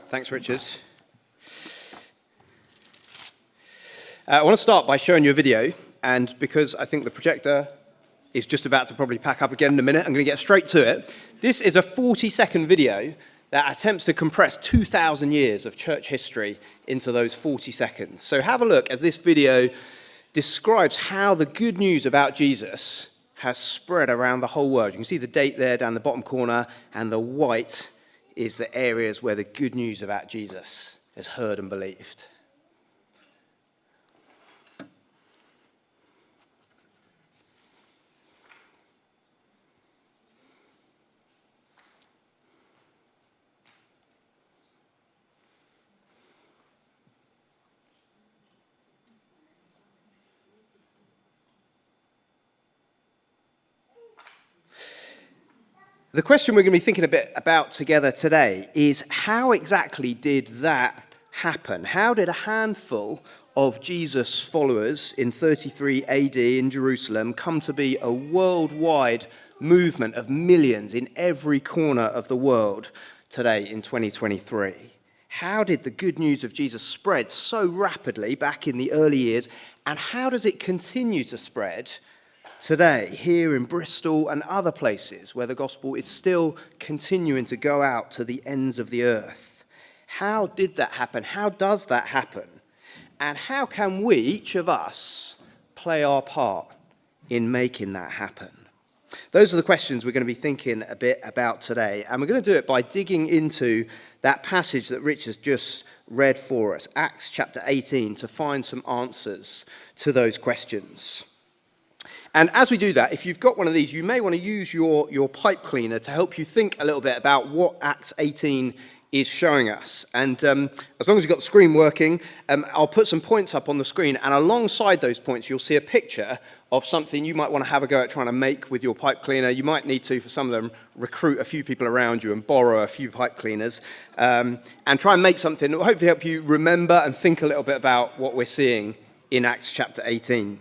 Thanks, Richard. I want to start by showing you a video, and because I think the projector is just about to probably pack up again in a minute, I'm going to get straight to it. This is a 40-second video that attempts to compress 2,000 years of church history into those 40 seconds. So have a look as this video describes how the good news about Jesus has spread around the whole world. You can see the date there down the bottom corner, and the white is the areas where the good news about Jesus is heard and believed. The question we're going to be thinking a bit about together today is, how exactly did that happen? How did a handful of Jesus followers in 33 AD in Jerusalem come to be a worldwide movement of millions in every corner of the world today in 2023? How did the good news of Jesus spread so rapidly back in the early years, and how does it continue to spread today, here in Bristol and other places where the gospel is still continuing to go out to the ends of the earth? How did that happen? How does that happen? And how can we, each of us, play our part in making that happen? Those are the questions we're going to be thinking a bit about today. And we're going to do it by digging into that passage that Rich has just read for us, Acts chapter 18, to find some answers to those questions. And as we do that, if you've got one of these, you may want to use your pipe cleaner to help you think a little bit about what Acts 18 is showing us. And as long as you've got the screen working, I'll put some points up on the screen, and alongside those points, you'll see a picture of something you might want to have a go at trying to make with your pipe cleaner. You might need to, for some of them, recruit a few people around you and borrow a few pipe cleaners, and try and make something that will hopefully help you remember and think a little bit about what we're seeing in Acts chapter 18.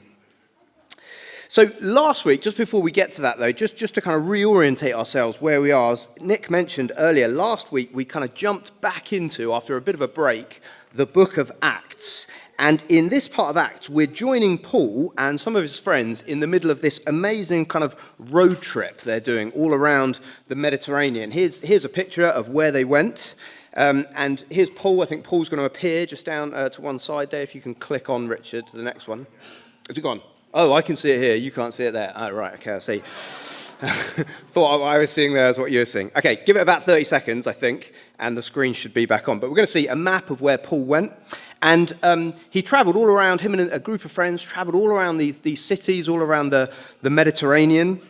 So last week, just before we get to that though, just to kind of reorientate ourselves where we are, as Nick mentioned earlier, last week we kind of jumped back into, after a bit of a break, the book of Acts. And in this part of Acts, we're joining Paul and some of his friends in the middle of this amazing kind of road trip they're doing all around the Mediterranean. Here's a picture of where they went. And here's Paul. I think Paul's going to appear just down to one side there. If you can click on, Richard, to the next one. Has it gone? Oh, I can see it here. You can't see it there. Oh, right. Okay, I see. Thought what I was seeing there is what you were seeing. Okay, give it about 30 seconds, I think, and the screen should be back on. But we're going to see a map of where Paul went. And he travelled all around, him and a group of friends travelled all around these cities, all around the Mediterranean.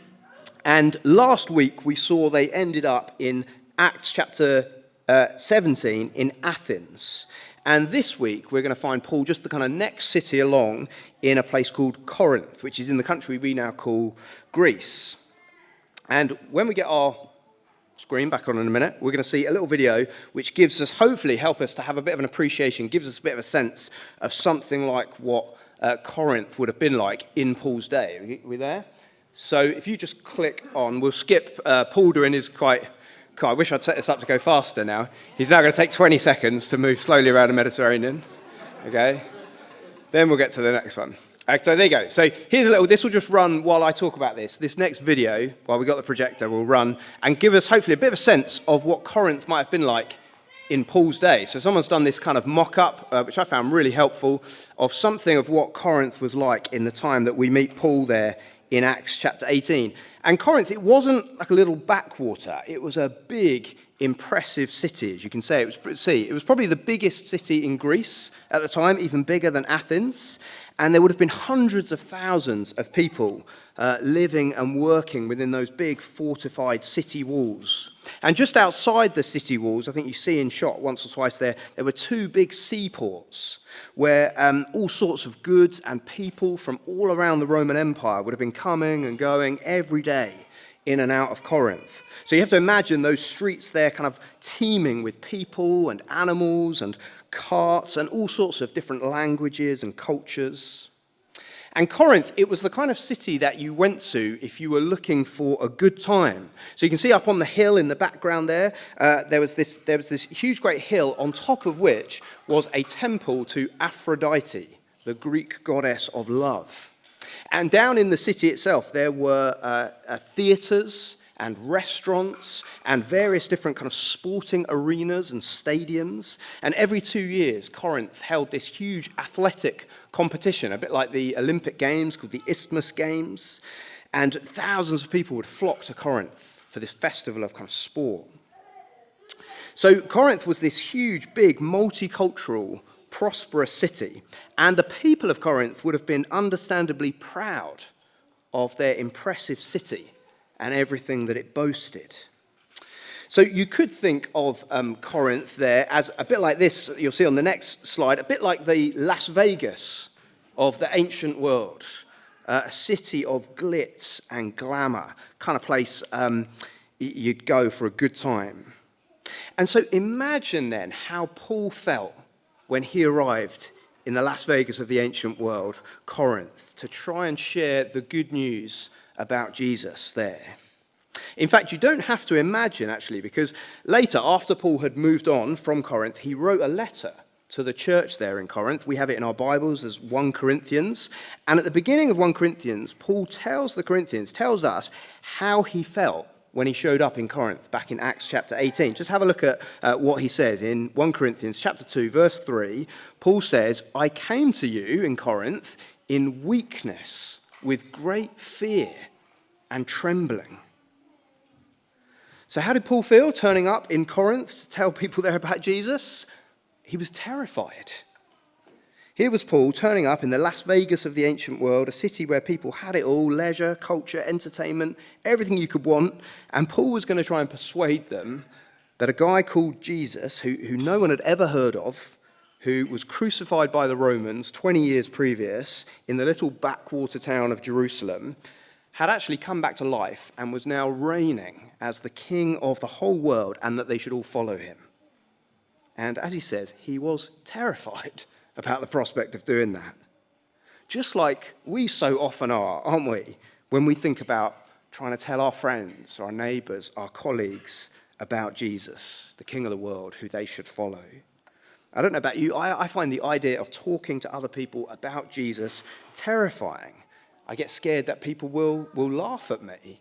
And last week, we saw they ended up in Acts chapter 17 in Athens. And this week, we're going to find Paul just the kind of next city along in a place called Corinth, which is in the country we now call Greece. And when we get our screen back on in a minute, we're going to see a little video which gives us, hopefully help us to have a bit of an appreciation, gives us a bit of a sense of something like what Corinth would have been like in Paul's day. Are we there? So if you just click on, we'll skip Paul doing his quite... God, I wish I'd set this up to go faster now. He's now going to take 20 seconds to move slowly around the Mediterranean. Okay? Then we'll get to the next one. So there you go. So here's a little, this will just run while I talk about this. This next video, while we've got the projector, will run and give us hopefully a bit of a sense of what Corinth might have been like in Paul's day. So someone's done this kind of mock-up, which I found really helpful, of something of what Corinth was like in the time that we meet Paul there in Acts chapter 18. And Corinth, it wasn't like a little backwater. It was a big, impressive city, as you can say. It was probably the biggest city in Greece at the time, even bigger than Athens. And there would have been hundreds of thousands of people living and working within those big fortified city walls. And just outside the city walls, I think you see in shot once or twice there were two big seaports where all sorts of goods and people from all around the Roman Empire would have been coming and going every day in and out of Corinth. So you have to imagine those streets there kind of teeming with people and animals and carts and all sorts of different languages and cultures. And Corinth, it was the kind of city that you went to if you were looking for a good time. So you can see up on the hill in the background there was this huge great hill on top of which was a temple to Aphrodite, the Greek goddess of love. And down in the city itself, there were theatres and restaurants and various different kind of sporting arenas and stadiums. And every 2 years, Corinth held this huge athletic competition, a bit like the Olympic Games called the Isthmus Games. And thousands of people would flock to Corinth for this festival of kind of sport. So Corinth was this huge, big, multicultural, prosperous city. And the people of Corinth would have been understandably proud of their impressive city and everything that it boasted. So you could think of Corinth there as a bit like this, you'll see on the next slide, a bit like the Las Vegas of the ancient world, a city of glitz and glamour, kind of place you'd go for a good time. And so imagine then how Paul felt when he arrived in the Las Vegas of the ancient world, Corinth, to try and share the good news about Jesus there. In fact, you don't have to imagine, actually, because later, after Paul had moved on from Corinth, he wrote a letter to the church there in Corinth. We have it in our Bibles as 1 Corinthians. And at the beginning of 1 Corinthians, Paul tells us how he felt when he showed up in Corinth back in Acts chapter 18. Just have a look at what he says in 1 Corinthians chapter 2, verse 3. Paul says, "I came to you in Corinth in weakness, with great fear and trembling." So how did Paul feel turning up in Corinth to tell people there about Jesus? He was terrified. Here was Paul turning up in the Las Vegas of the ancient world, a city where people had it all, leisure, culture, entertainment, everything you could want. And Paul was going to try and persuade them that a guy called Jesus, who no one had ever heard of, who was crucified by the Romans 20 years previous in the little backwater town of Jerusalem, had actually come back to life and was now reigning as the king of the whole world, and that they should all follow him. And as he says, he was terrified about the prospect of doing that. Just like we so often are, aren't we, when we think about trying to tell our friends, our neighbours, our colleagues about Jesus, the King of the world, who they should follow. I don't know about you, I find the idea of talking to other people about Jesus terrifying. I get scared that people will laugh at me,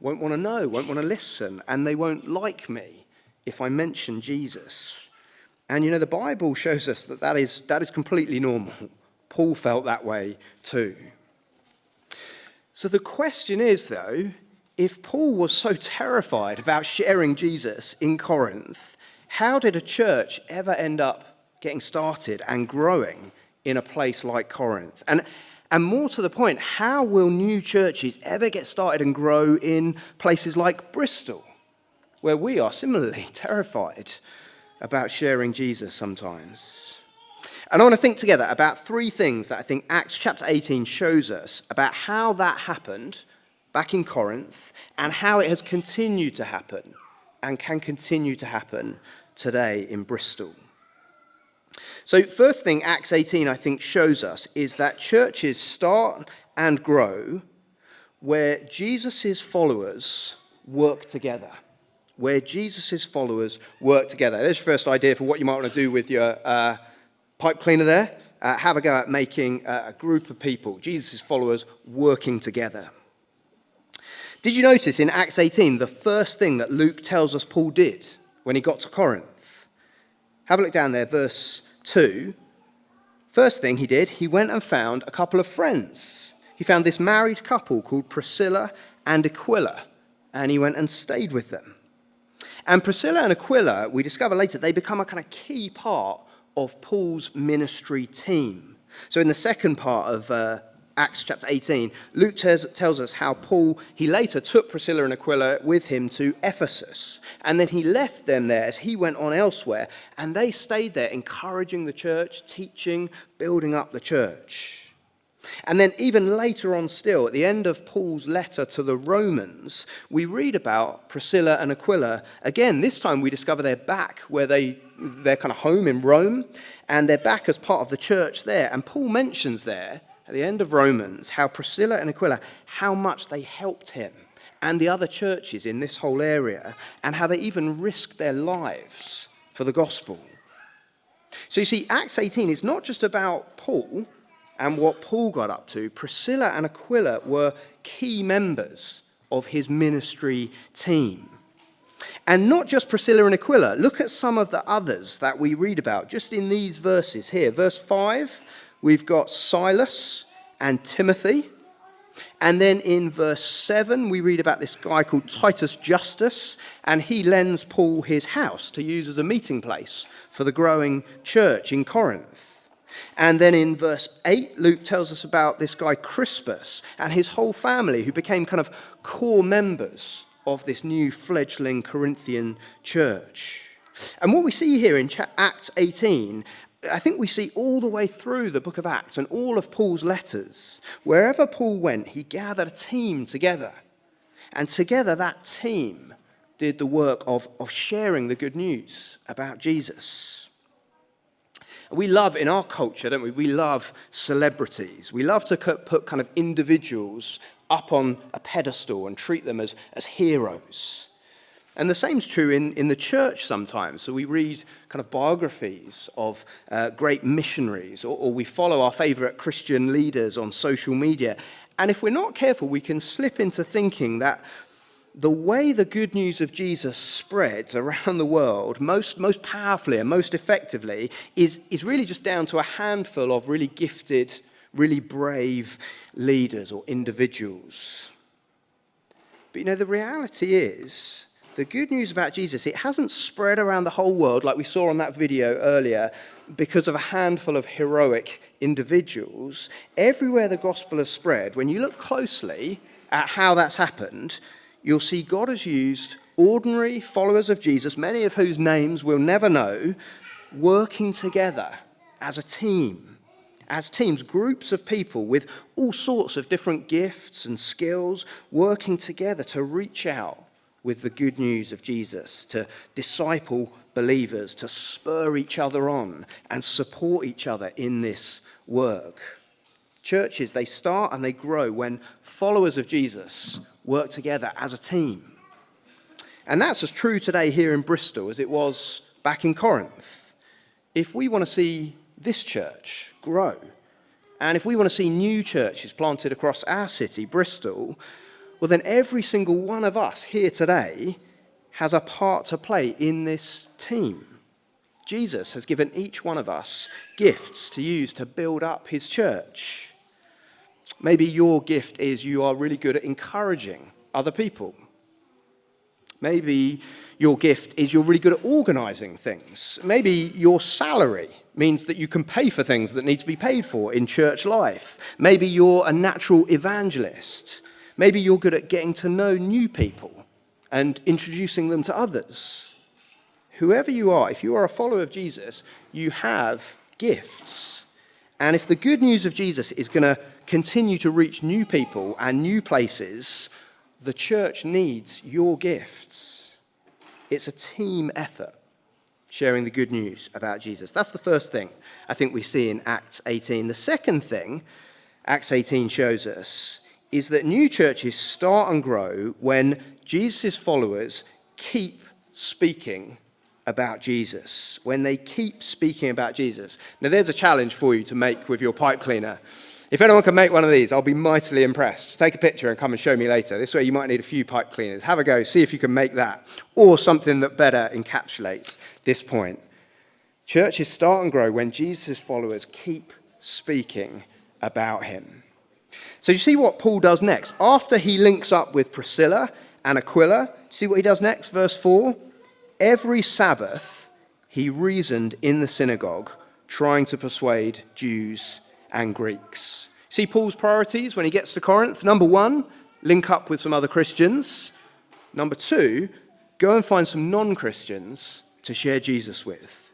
won't want to know, won't want to listen, and they won't like me if I mention Jesus. And you know, the Bible shows us that is completely normal. Paul felt that way too. So the question is, though, if Paul was so terrified about sharing Jesus in Corinth, how did a church ever end up getting started and growing in a place like Corinth? And more to the point, how will new churches ever get started and grow in places like Bristol, where we are similarly terrified about sharing Jesus sometimes? And I want to think together about three things that I think Acts chapter 18 shows us about how that happened back in Corinth and how it has continued to happen and can continue to happen today in Bristol. So first thing Acts 18, I think, shows us is that churches start and grow where Jesus' followers work together. Where Jesus' followers work together. There's your first idea for what you might want to do with your pipe cleaner there. Have a go at making a group of people, Jesus' followers, working together. Did you notice in Acts 18, the first thing that Luke tells us Paul did when he got to Corinth? Have a look down there, verse 2. First thing he did, he went and found a couple of friends. He found this married couple called Priscilla and Aquila, and he went and stayed with them. And Priscilla and Aquila, we discover later, they become a kind of key part of Paul's ministry team. So in the second part of Acts chapter 18, Luke tells us how Paul, he later took Priscilla and Aquila with him to Ephesus. And then he left them there as he went on elsewhere. And they stayed there encouraging the church, teaching, building up the church. And then even later on still, at the end of Paul's letter to the Romans, we read about Priscilla and Aquila. Again, this time we discover they're back where they're kind of home in Rome, and they're back as part of the church there. And Paul mentions there, at at the end of Romans, how Priscilla and Aquila, how much they helped him and the other churches in this whole area, and how they even risked their lives for the gospel. So you see, Acts 18 is not just about Paul and what Paul got up to. Priscilla and Aquila were key members of his ministry team. And not just Priscilla and Aquila. Look at some of the others that we read about just in these verses here. Verse 5, we've got Silas and Timothy. And then in verse 7, we read about this guy called Titus Justus, and he lends Paul his house to use as a meeting place for the growing church in Corinth. And then in verse 8, Luke tells us about this guy Crispus and his whole family, who became kind of core members of this new fledgling Corinthian church. And what we see here in Acts 18, I think we see all the way through the book of Acts and all of Paul's letters. Wherever Paul went, he gathered a team together. And together that team did the work of sharing the good news about Jesus. We love, in our culture, don't we? We love celebrities. We love to put kind of individuals up on a pedestal and treat them as heroes. And the same's true in the church sometimes. So we read kind of biographies of great missionaries, or we follow our favourite Christian leaders on social media. And if we're not careful, we can slip into thinking that the way the good news of Jesus spreads around the world most powerfully and most effectively is really just down to a handful of really gifted, really brave leaders or individuals. But you know, the reality is, the good news about Jesus, it hasn't spread around the whole world like we saw on that video earlier because of a handful of heroic individuals. Everywhere the gospel has spread, when you look closely at how that's happened, you'll see God has used ordinary followers of Jesus, many of whose names we'll never know, working together as a team. As teams, groups of people with all sorts of different gifts and skills working together to reach out with the good news of Jesus, to disciple believers, to spur each other on and support each other in this work. Churches, they start and they grow when followers of Jesus work together as a team. And that's as true today here in Bristol as it was back in Corinth. If we want to see this church grow, and if we want to see new churches planted across our city, Bristol, well then every single one of us here today has a part to play in this team. Jesus has given each one of us gifts to use to build up his church. Maybe your gift is you are really good at encouraging other people. Maybe your gift is you're really good at organising things. Maybe your salary means that you can pay for things that need to be paid for in church life. Maybe you're a natural evangelist. Maybe you're good at getting to know new people and introducing them to others. Whoever you are, if you are a follower of Jesus, you have gifts. And if the good news of Jesus is going to continue to reach new people and new places, the church needs your gifts. It's a team effort, sharing the good news about Jesus. That's the first thing I think we see in Acts 18. The second thing Acts 18 shows us is that new churches start and grow when Jesus' followers keep speaking about Jesus. When they keep speaking about Jesus. Now there's a challenge for you to make with your pipe cleaner. If anyone can make one of these, I'll be mightily impressed. Just take a picture and come and show me later. This way you might need a few pipe cleaners. Have a go, see if you can make that. Or something that better encapsulates this point. Churches start and grow when Jesus' followers keep speaking about him. So you see what Paul does next. After he links up with Priscilla and Aquila, see what he does next? Verse 4. Every Sabbath he reasoned in the synagogue, trying to persuade Jews and Greeks. See Paul's priorities when he gets to Corinth? Number 1, link up with some other Christians. Number 2, go and find some non-Christians to share Jesus with.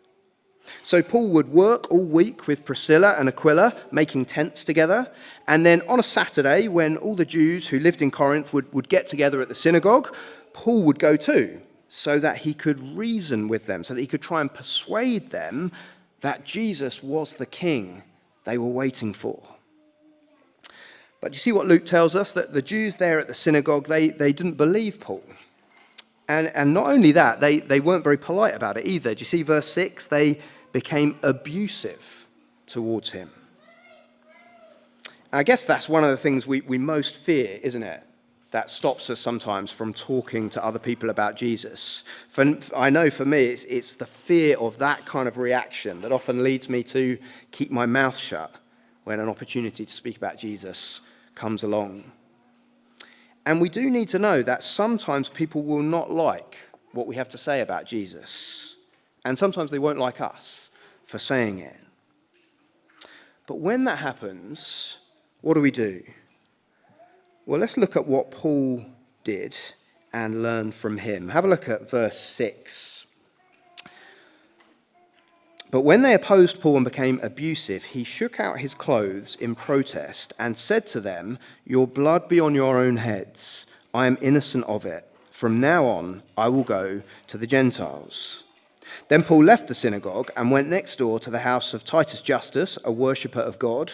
So Paul would work all week with Priscilla and Aquila, making tents together. And then on a Saturday, when all the Jews who lived in Corinth would get together at the synagogue, Paul would go too, so that he could reason with them, so that he could try and persuade them that Jesus was the king they were waiting for. But you see what Luke tells us? That the Jews there at the synagogue, they didn't believe Paul. And not only that, they weren't very polite about it either. Do you see verse 6? They became abusive towards him. I guess that's one of the things we most fear, isn't it? That stops us sometimes from talking to other people about Jesus. I know for me, it's the fear of that kind of reaction that often leads me to keep my mouth shut when an opportunity to speak about Jesus comes along. And we do need to know that sometimes people will not like what we have to say about Jesus. And sometimes they won't like us for saying it. But when that happens, what do? Well, let's look at what Paul did and learn from him. Have a look at verse 6. But when they opposed Paul and became abusive, he shook out his clothes in protest and said to them, "Your blood be on your own heads. I am innocent of it. From now on, I will go to the Gentiles." Then Paul left the synagogue and went next door to the house of Titus Justus, a worshipper of God.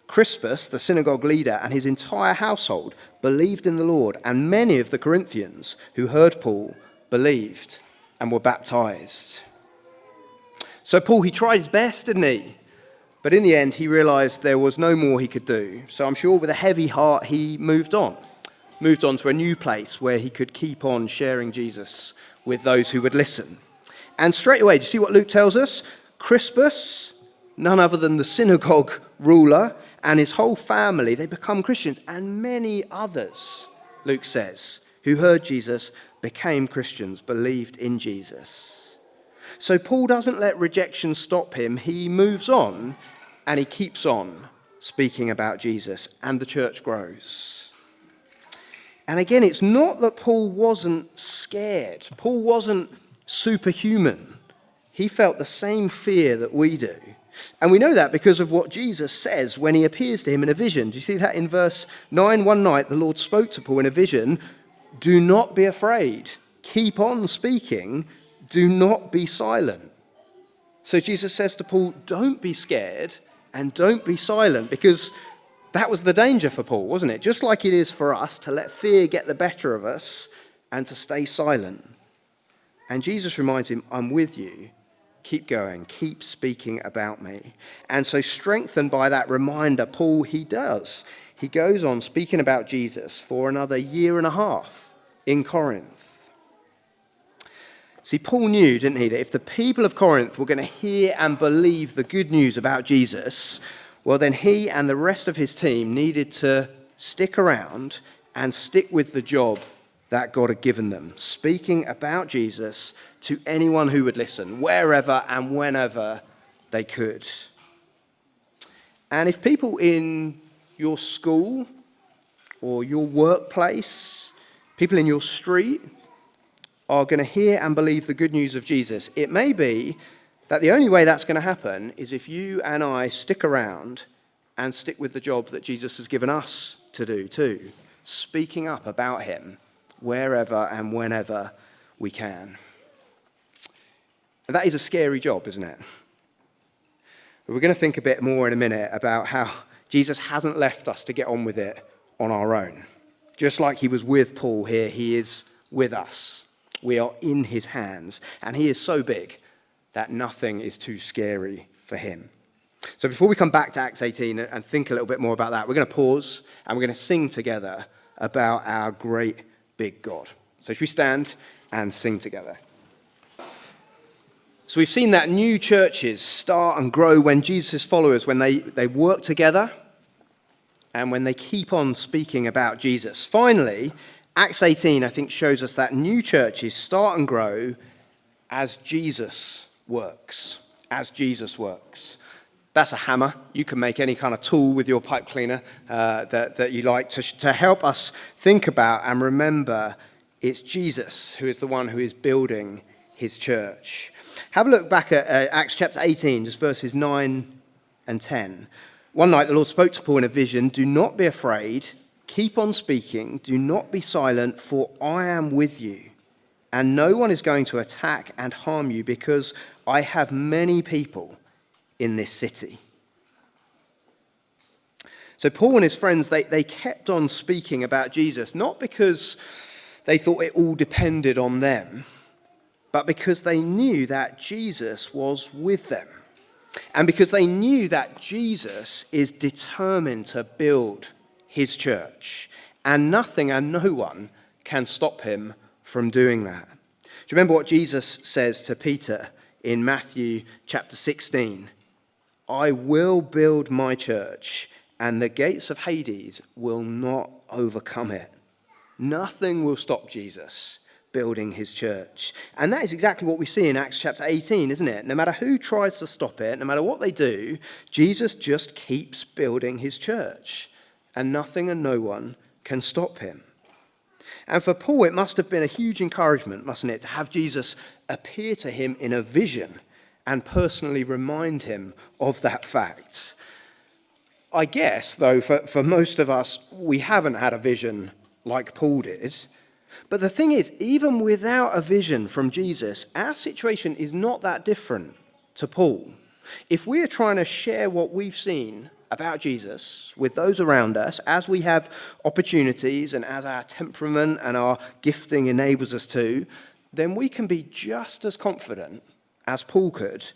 Crispus, the synagogue leader, and his entire household believed in the Lord, and many of the Corinthians who heard Paul believed and were baptized. So Paul, he tried his best, didn't he? But in the end, he realized there was no more he could do. So I'm sure with a heavy heart, he moved on to a new place where he could keep on sharing Jesus with those who would listen. And straight away, do you see what Luke tells us? Crispus, none other than the synagogue ruler, and his whole family, they become Christians. And many others, Luke says, who heard Jesus became Christians, believed in Jesus. So Paul doesn't let rejection stop him. He moves on and he keeps on speaking about Jesus, and the church grows. And again, it's not that Paul wasn't scared. Paul wasn't superhuman. He felt the same fear that we do. And we know that because of what Jesus says when he appears to him in a vision. Do you see that in verse 9? One night the Lord spoke to Paul in a vision. "Do not be afraid. Keep on speaking. Do not be silent." So Jesus says to Paul, don't be scared and don't be silent, because that was the danger for Paul, wasn't it? Just like it is for us to let fear get the better of us and to stay silent. And Jesus reminds him, "I'm with you. Keep going. Keep speaking about me." And so strengthened by that reminder, Paul, he goes on speaking about Jesus for another 1.5 years in Corinth. See, Paul knew, didn't he, that if the people of Corinth were going to hear and believe the good news about Jesus, well, then he and the rest of his team needed to stick around and stick with the job that God had given them, speaking about Jesus to anyone who would listen, wherever and whenever they could. And if people in your school or your workplace, people in your street, are going to hear and believe the good news of Jesus, it may be that the only way that's going to happen is if you and I stick around and stick with the job that Jesus has given us to do too, speaking up about him wherever and whenever we can. And that is a scary job, isn't it? But we're going to think a bit more in a minute about how Jesus hasn't left us to get on with it on our own. Just like he was with Paul here, he is with us. We are in his hands, and he is so big that nothing is too scary for him. So before we come back to Acts 18 and think a little bit more about that, we're going to pause and we're going to sing together about our great big God. So should we stand and sing together? So we've seen that new churches start and grow when Jesus' followers, when they work together and when they keep on speaking about Jesus. Finally, Acts 18, I think, shows us that new churches start and grow as Jesus works. As Jesus works. That's a hammer. You can make any kind of tool with your pipe cleaner that you like to help us think about and remember it's Jesus who is the one who is building his church. Have a look back at Acts chapter 18, just verses 9 and 10. One night the Lord spoke to Paul in a vision, "Do not be afraid. Keep on speaking, do not be silent, for I am with you, and no one is going to attack and harm you, because I have many people in this city." So Paul and his friends, they kept on speaking about Jesus, not because they thought it all depended on them, but because they knew that Jesus was with them. And because they knew that Jesus is determined to build his church. And nothing and no one can stop him from doing that. Do you remember what Jesus says to Peter in Matthew chapter 16? I will build my church, and the gates of Hades will not overcome it. Nothing will stop Jesus building his church. And that is exactly what we see in Acts chapter 18, isn't it? No matter who tries to stop it, no matter what they do, Jesus just keeps building his church. And nothing and no one can stop him. And for Paul, it must have been a huge encouragement, mustn't it, to have Jesus appear to him in a vision and personally remind him of that fact. I guess, though, for most of us, we haven't had a vision like Paul did. But the thing is, even without a vision from Jesus, our situation is not that different to Paul. If we are trying to share what we've seen about Jesus with those around us, as we have opportunities and as our temperament and our gifting enables us to, then we can be just as confident as Paul could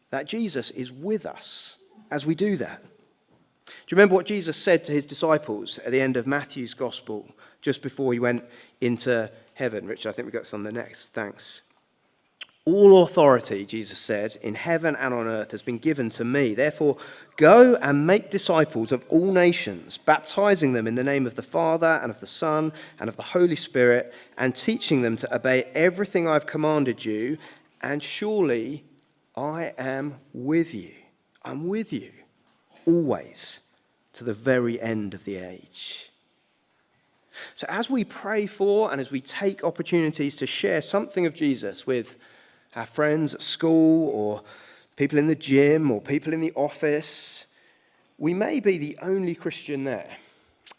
that Jesus is with us as we do that. Do you remember what Jesus said to his disciples at the end of Matthew's gospel, just before he went into heaven? Richard, I think we got this on the next. Thanks. All authority, Jesus said, in heaven and on earth has been given to me. Therefore, go and make disciples of all nations, baptizing them in the name of the Father and of the Son and of the Holy Spirit, and teaching them to obey everything I've commanded you. And surely I am with you. I'm with you always to the very end of the age. So as we pray for and as we take opportunities to share something of Jesus with our friends at school or people in the gym or people in the office, we may be the only Christian there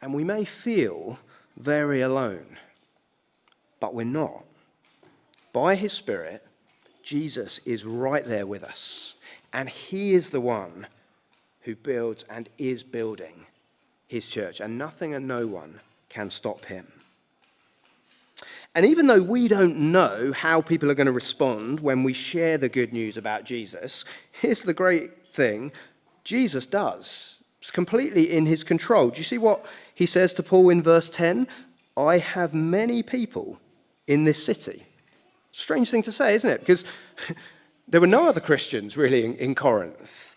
and we may feel very alone, but we're not. By his Spirit, Jesus is right there with us, and he is the one who builds and is building his church, and nothing and no one can stop him. And even though we don't know how people are going to respond when we share the good news about Jesus, here's the great thing: Jesus does. It's completely in his control. Do you see what he says to Paul in verse 10? I have many people in this city. Strange thing to say, isn't it? Because there were no other Christians really in Corinth.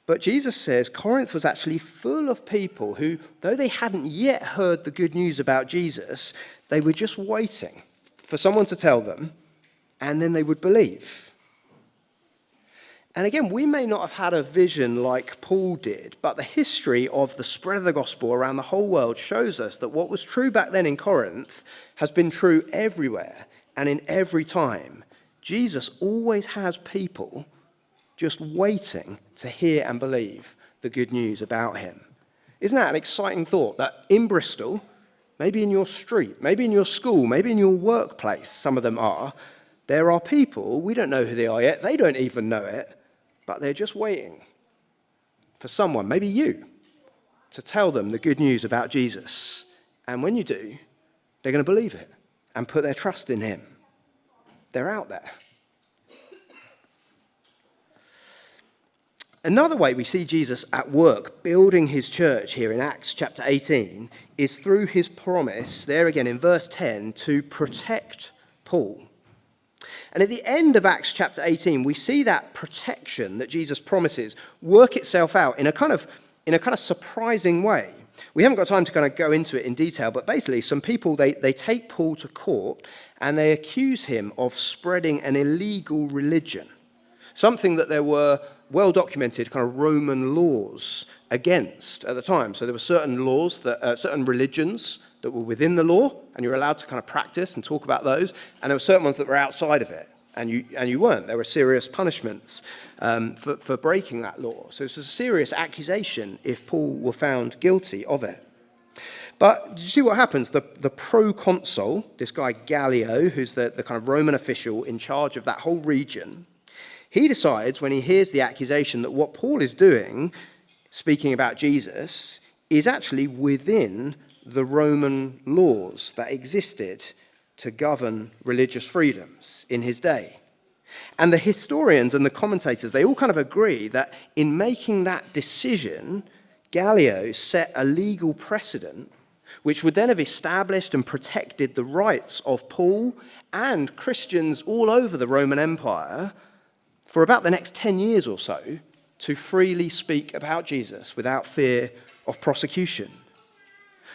But Jesus says Corinth was actually full of people who, though they hadn't yet heard the good news about Jesus, they were just waiting for someone to tell them, and then they would believe. And again, we may not have had a vision like Paul did, but the history of the spread of the gospel around the whole world shows us that what was true back then in Corinth has been true everywhere and in every time. Jesus always has people just waiting to hear and believe the good news about him. Isn't that an exciting thought, that in Bristol, maybe in your street, maybe in your school, maybe in your workplace, some of them are, there are people, we don't know who they are yet, they don't even know it, but they're just waiting for someone, maybe you, to tell them the good news about Jesus. And when you do, they're going to believe it and put their trust in him. They're out there. Another way we see Jesus at work building his church here in Acts chapter 18 is through his promise, there again in verse 10, to protect Paul. And at the end of Acts chapter 18, we see that protection that Jesus promises work itself out in a kind of surprising way. We haven't got time to kind of go into it in detail, but basically some people, they take Paul to court and they accuse him of spreading an illegal religion, something that there were well-documented kind of Roman laws against at the time. So there were certain laws, certain religions that were within the law, and you're allowed to kind of practice and talk about those, and there were certain ones that were outside of it, and you weren't. There were serious punishments for breaking that law. So it's a serious accusation if Paul were found guilty of it. But did you see what happens? The proconsul, this guy Gallio, who's the kind of Roman official in charge of that whole region, he decides when he hears the accusation that what Paul is doing, speaking about Jesus, is actually within the Roman laws that existed to govern religious freedoms in his day. And the historians and the commentators, they all kind of agree that in making that decision, Gallio set a legal precedent which would then have established and protected the rights of Paul and Christians all over the Roman Empire for about the next 10 years or so to freely speak about Jesus without fear of prosecution.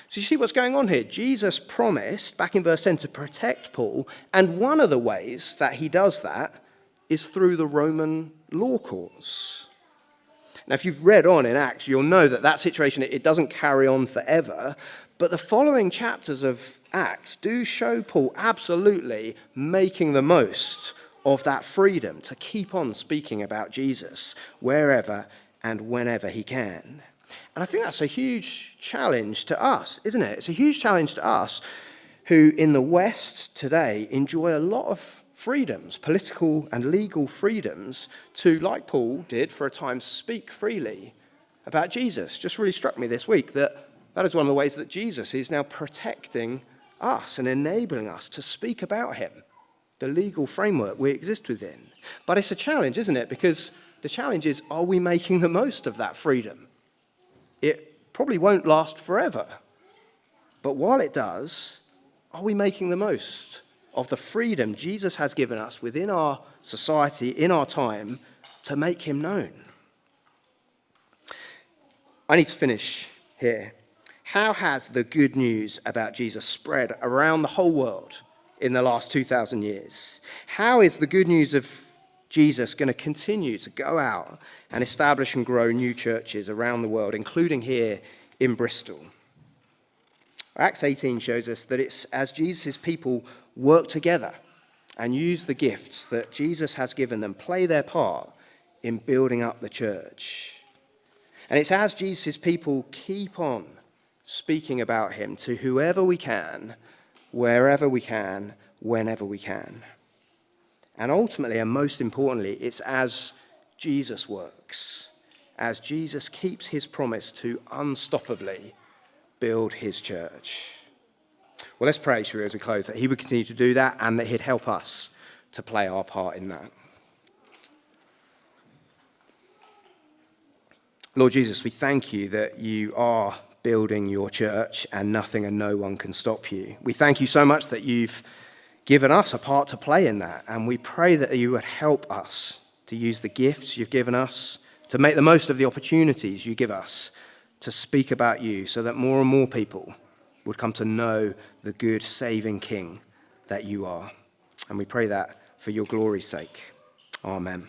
So you see what's going on here? Jesus promised, back in verse 10, to protect Paul, and one of the ways that he does that is through the Roman law courts. Now, if you've read on in Acts, you'll know that situation, it doesn't carry on forever, but the following chapters of Acts do show Paul absolutely making the most of that freedom to keep on speaking about Jesus wherever and whenever he can. And I think that's a huge challenge to us, isn't it? It's a huge challenge to us who in the West today enjoy a lot of freedoms, political and legal freedoms, to, like Paul did for a time, speak freely about Jesus. Just really struck me this week that is one of the ways that Jesus is now protecting us and enabling us to speak about him, the legal framework we exist within. But it's a challenge, isn't it? Because the challenge is, are we making the most of that freedom? It probably won't last forever. But while it does, are we making the most of the freedom Jesus has given us within our society, in our time, to make him known? I need to finish here. How has the good news about Jesus spread around the whole world in the last 2,000 years? How is the good news of Jesus going to continue to go out and establish and grow new churches around the world, including here in Bristol? Acts 18 shows us that it's as Jesus' people work together and use the gifts that Jesus has given them, play their part in building up the church. And it's as Jesus' people keep on speaking about him to whoever we can, wherever we can, whenever we can. And ultimately, and most importantly, it's as Jesus works, as Jesus keeps his promise to unstoppably build his church. Well, let's pray, shall we, as we close, that he would continue to do that and that he'd help us to play our part in that. Lord Jesus, we thank you that you are building your church and nothing and no one can stop you. We thank you so much that you've given us a part to play in that, and we pray that you would help us to use the gifts you've given us, to make the most of the opportunities you give us to speak about you, so that more and more people would come to know the good, saving King that you are. And we pray that for your glory's sake. Amen.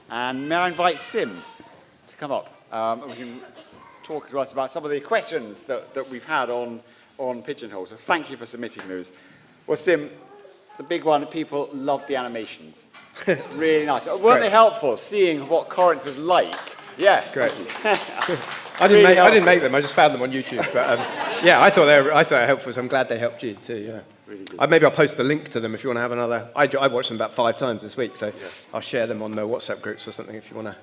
And may I invite Sim to come up? We can talk to us about some of the questions that we've had on Pigeonhole. So thank you for submitting those. Well, Sim, the big one, people love the animations. Really nice. Weren't they helpful, seeing what Corinth was like? Yes. Great. I didn't make them. I just found them on YouTube. But yeah, I thought they were helpful. So I'm glad they helped you too. Yeah. Really good. Maybe I'll post the link to them if you want to have another. I watched them about 5 times this week, so I'll share them on the WhatsApp groups or something if you want to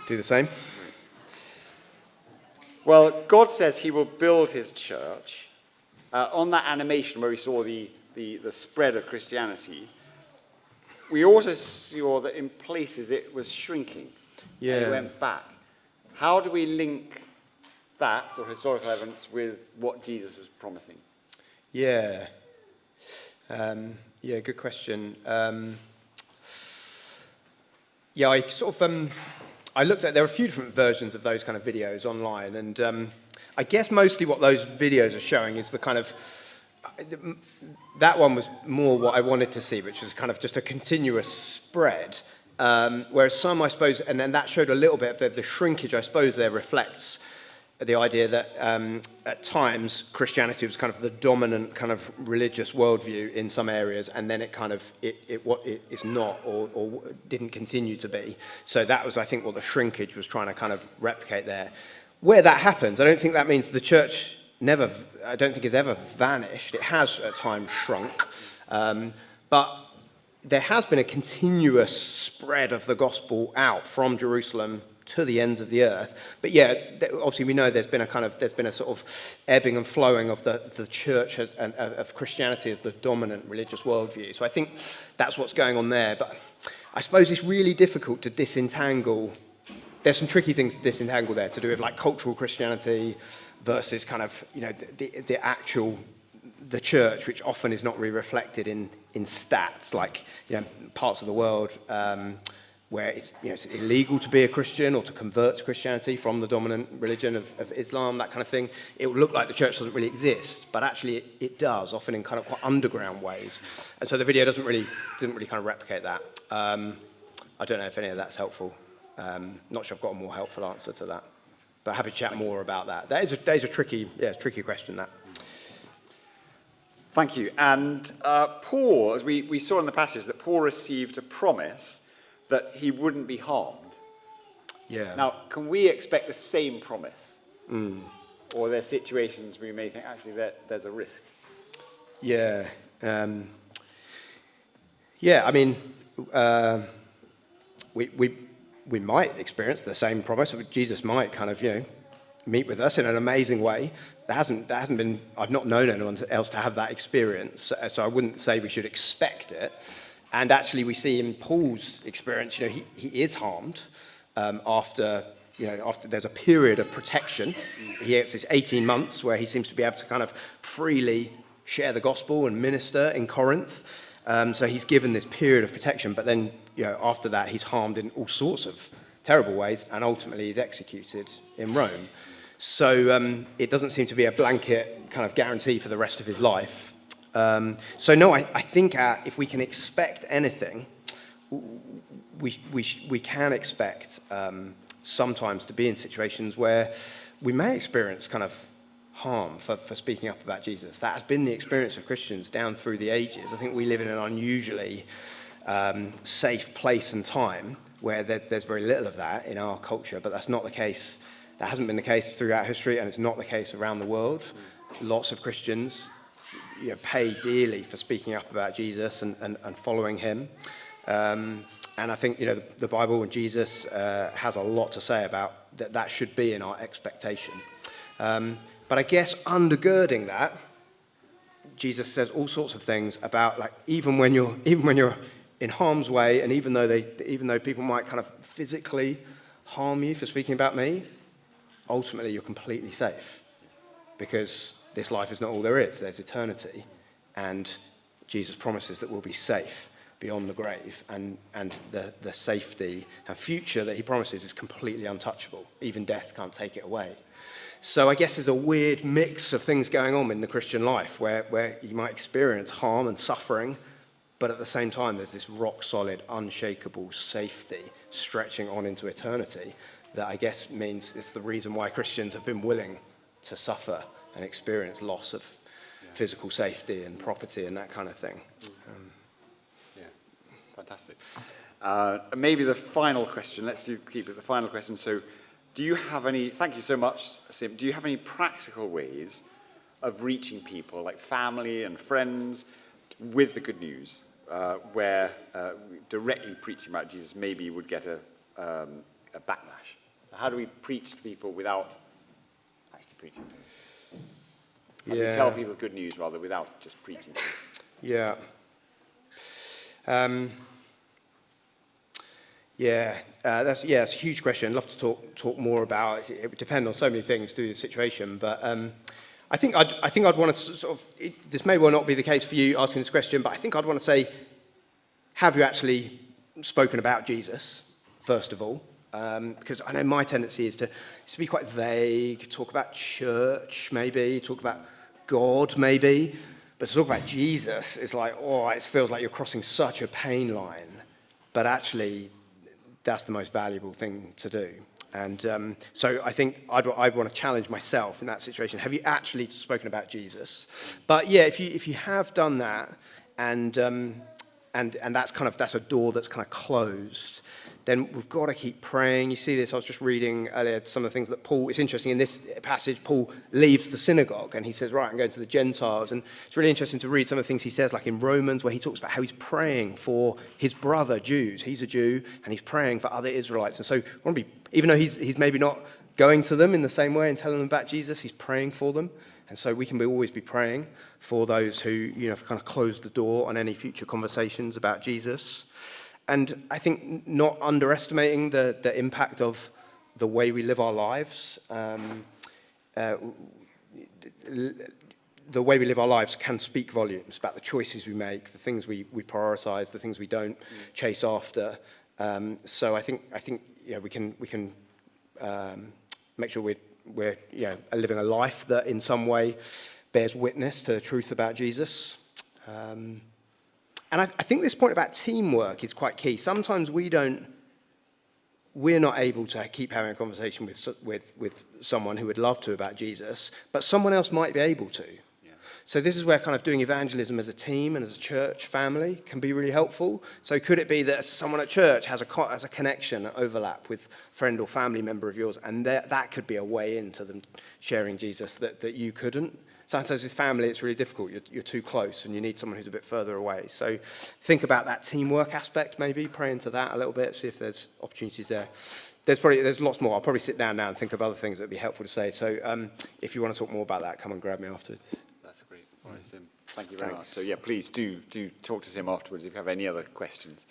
do the same. Well, God says he will build his church. On that animation where we saw the spread of Christianity, we also saw that in places it was shrinking. Yeah. And it went back. How do we link that sort of historical evidence with what Jesus was promising? Yeah. Good question. I sort of I looked at, there are a few different versions of those kind of videos online, and I guess mostly what those videos are showing is the kind of, that one was more what I wanted to see, which was kind of just a continuous spread, whereas some, I suppose, and then that showed a little bit of the shrinkage, I suppose, there reflects the idea that at times Christianity was kind of the dominant kind of religious worldview in some areas, and then it kind of it is not or didn't continue to be. So that was, I think, what the shrinkage was trying to kind of replicate there. Where that happens, I don't think that means the church I don't think has ever vanished. It has at times shrunk, but there has been a continuous spread of the gospel out from Jerusalem to the ends of the earth. But yeah, obviously we know there's been a sort of ebbing and flowing of the church of Christianity as the dominant religious worldview. So I think that's what's going on there. But I suppose it's really difficult to disentangle. There's some tricky things to disentangle there to do with like cultural Christianity versus kind of, you know, the church, which often is not really reflected in stats, like, you know, parts of the world where it's, you know, it's illegal to be a Christian or to convert to Christianity from the dominant religion of Islam, that kind of thing. It would look like the church doesn't really exist, but actually it does, often in kind of quite underground ways. And so the video didn't really kind of replicate that. I don't know if any of that's helpful. Not sure I've got a more helpful answer to that, but happy to chat more about that. That is a tricky question, that. Thank you. And Paul, as we saw in the passage, that Paul received a promise that he wouldn't be harmed. Yeah. Now, can we expect the same promise? Or are there situations where you may think, actually, there's a risk? Yeah. I mean, we might experience the same promise. Jesus might kind of, you know, meet with us in an amazing way. There hasn't been, I've not known anyone else to have that experience, so I wouldn't say we should expect it. And actually we see in Paul's experience, you know, he is harmed after there's a period of protection. He gets this 18 months where he seems to be able to kind of freely share the gospel and minister in Corinth. So he's given this period of protection, but then, you know, after that he's harmed in all sorts of terrible ways, and ultimately he's executed in Rome. So it doesn't seem to be a blanket kind of guarantee for the rest of his life. So no, I think if we can expect anything, we can expect sometimes to be in situations where we may experience kind of harm for speaking up about Jesus. That has been the experience of Christians down through the ages. I think we live in an unusually safe place and time where there's very little of that in our culture, but that's not the case. That hasn't been the case throughout history, and it's not the case around the world. Lots of Christians, you know, pay dearly for speaking up about Jesus and following him. And I think, you know, the Bible and Jesus has a lot to say about that should be in our expectation. But I guess undergirding that, Jesus says all sorts of things about, like, even when you're in harm's way, and even though people might kind of physically harm you for speaking about me, ultimately you're completely safe, because this life is not all there is. There's eternity, and Jesus promises that we'll be safe beyond the grave, and the safety and future that he promises is completely untouchable. Even death can't take it away. So I guess there's a weird mix of things going on in the Christian life where you might experience harm and suffering, but at the same time there's this rock-solid, unshakable safety stretching on into eternity that I guess means it's the reason why Christians have been willing to suffer and experience loss of physical safety and property and that kind of thing. Fantastic. Maybe the final question, keep it the final question. So do you have thank you so much, Sim, do you have any practical ways of reaching people, like family and friends, with the good news, where directly preaching about Jesus maybe would get a backlash? So how do we preach to people without actually preaching to them? How do we tell people good news, rather, without just preaching to them? Yeah. That's a huge question. I'd love to talk more about it. It would depend on so many things through the situation, but I think I'd want to sort of. This may well not be the case for you asking this question, but I think I'd want to say, have you actually spoken about Jesus first of all? Because I know my tendency is to be quite vague, talk about church maybe, talk about God maybe, but to talk about Jesus is like, it feels like you're crossing such a pain line. But actually, that's the most valuable thing to do. And so I think I'd want to challenge myself in that situation. Have you actually spoken about Jesus? But yeah, if you have done that, and that's a door that's kind of closed, then we've got to keep praying. You see this, I was just reading earlier some of the things that Paul, it's interesting, in this passage, Paul leaves the synagogue and he says, right, I'm going to the Gentiles. And it's really interesting to read some of the things he says, like in Romans, where he talks about how he's praying for his brother Jews. He's a Jew and he's praying for other Israelites. And so, we want to be, even though he's maybe not going to them in the same way and telling them about Jesus, he's praying for them. And so we can always be praying for those who, have kind of closed the door on any future conversations about Jesus. And I think not underestimating the impact of the way we live our lives. The way we live our lives can speak volumes about the choices we make, the things we prioritize, the things we don't chase after. So I think we can make sure we're living a life that in some way bears witness to the truth about Jesus. And I think this point about teamwork is quite key. Sometimes we're not able to keep having a conversation with someone who would love to about Jesus, but someone else might be able to. Yeah. So this is where kind of doing evangelism as a team and as a church family can be really helpful. So could it be that someone at church has a connection, an overlap with a friend or family member of yours, and that could be a way into them sharing Jesus that you couldn't? Sometimes with family, it's really difficult. You're too close and you need someone who's a bit further away. So think about that teamwork aspect, maybe. Pray into that a little bit, see if there's opportunities there. There's lots more. I'll probably sit down now and think of other things that would be helpful to say. So if you want to talk more about that, come and grab me afterwards. That's great. All right, Sim. Thank you very much. So, please do talk to Sim afterwards if you have any other questions.